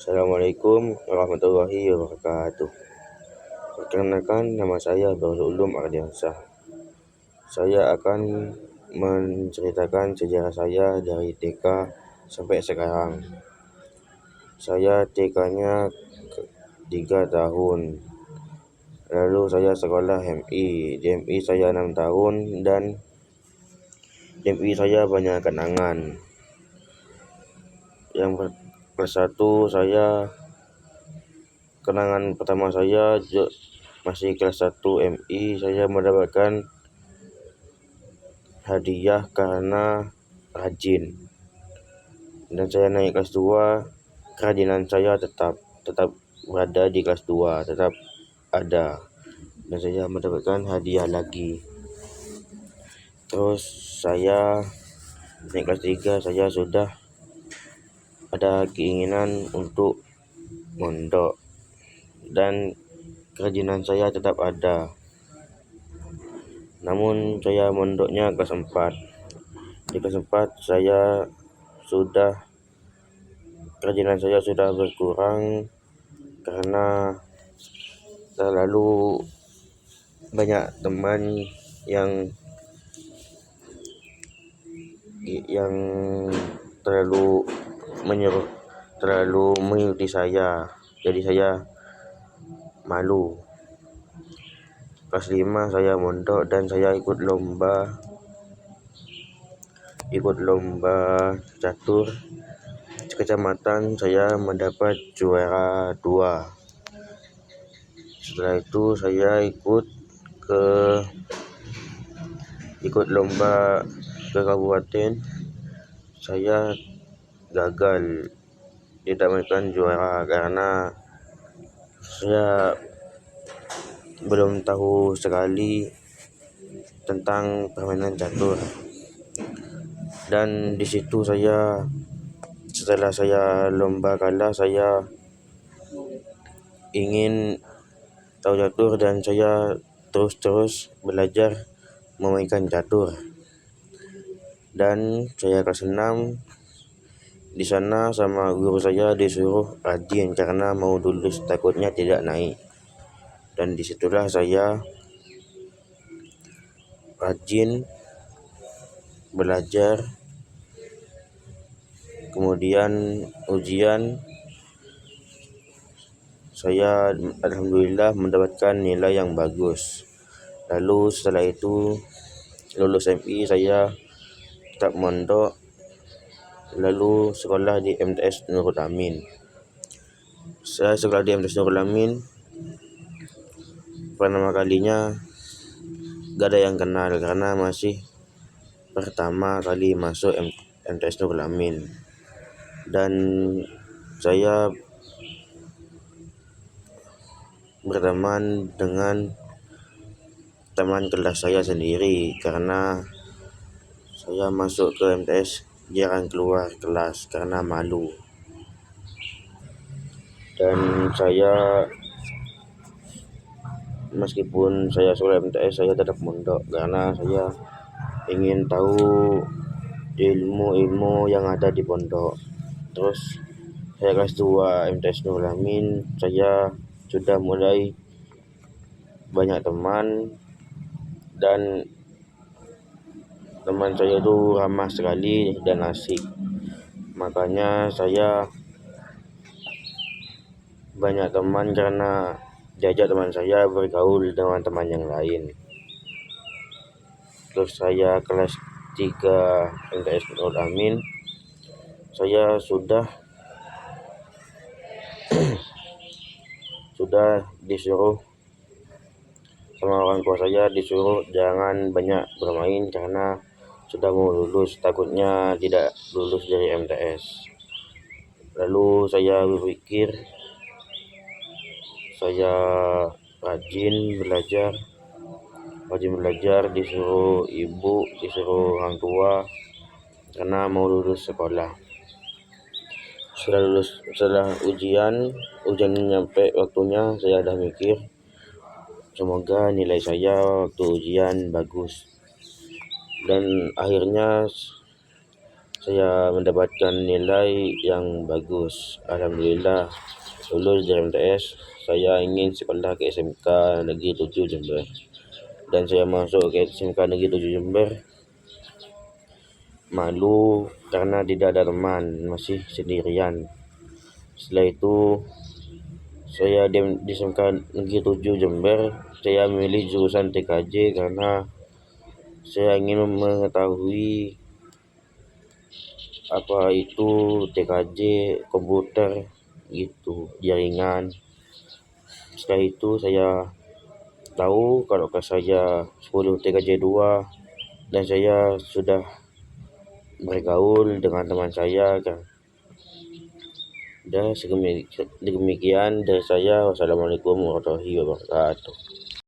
Assalamualaikum warahmatullahi wabarakatuh. Perkenalkan, nama saya Bahrul Ulum Ardiansyah. Saya akan menceritakan sejarah saya dari TK sampai sekarang. Saya TK-nya 3 tahun. Lalu saya sekolah MI. Di MI saya 6 tahun dan di MI saya banyak kenangan. Yang kelas 1 saya kenangan pertama saya masih kelas 1 MI, saya mendapatkan hadiah karena rajin. Dan saya naik kelas 2, kerajinan saya tetap berada di kelas 2, tetap ada. Dan saya mendapatkan hadiah lagi. Terus saya naik kelas 3, saya sudah ada keinginan untuk mondok. Dan kerajinan saya tetap ada. Namun saya mondoknya kelas 4. Di kelas 4 kerajinan saya sudah berkurang karena terlalu banyak teman yang terlalu mengikuti saya. Jadi saya malu. Kelas 5 saya mondok dan saya ikut lomba catur kecamatan. Saya mendapat juara 2. Setelah itu saya ikut lomba ke kabupaten. Saya gagal, tidak mendapatkan juara karena saya belum tahu sekali tentang permainan catur. Dan di situ setelah saya lomba kalah, saya ingin tahu catur dan saya terus belajar memainkan catur. Dan saya kelas 6, di sana sama guru saya disuruh rajin karena mau lulus, takutnya tidak naik. Dan disitulah saya rajin belajar. Kemudian ujian saya alhamdulillah mendapatkan nilai yang bagus. Lalu setelah itu lulus MI, saya tetap mondok, lalu sekolah di MTS Nurul Amin. Saya sekolah di MTS Nurul Amin pertama kalinya gak ada yang kenal karena masih pertama kali masuk MTS Nurul Amin. Dan saya berteman dengan teman kelas saya sendiri karena saya masuk ke MTS jarang keluar kelas karena malu. Dan meskipun saya sekolah MTS, saya tetap mondok karena saya ingin tahu ilmu yang ada di pondok. Terus saya kelas 2 MTS Nurul Amin, saya sudah mulai banyak teman dan teman saya itu ramah sekali dan asik. Makanya saya banyak teman karena diajak teman saya bergaul dengan teman yang lain. Terus saya kelas 3 MTS Nurul Amin, saya sudah disuruh sama orang tua saya, disuruh jangan banyak bermain karena sudah mau lulus, takutnya tidak lulus dari MTS. Lalu saya berpikir, saya rajin belajar, disuruh ibu, disuruh orang tua karena mau lulus sekolah. Setelah ujian nyampe waktunya, saya udah mikir semoga nilai saya waktu ujian bagus. Dan akhirnya saya mendapatkan nilai yang bagus. Alhamdulillah lulus dari MTS. Saya ingin sekolah ke SMK Negeri 7 Jember, dan saya masuk ke SMK Negeri 7 Jember. Malu karena tidak ada teman, masih sendirian. Setelah itu saya di SMK Negeri 7 Jember, saya memilih jurusan TKJ karena saya ingin mengetahui apa itu TKJ, komputer gitu, jaringan. Setelah itu saya tahu kalau kelas saya 10 TKJ 2, dan saya sudah bergaul dengan teman saya kan. Dan demikian dari saya. Wassalamualaikum warahmatullahi wabarakatuh.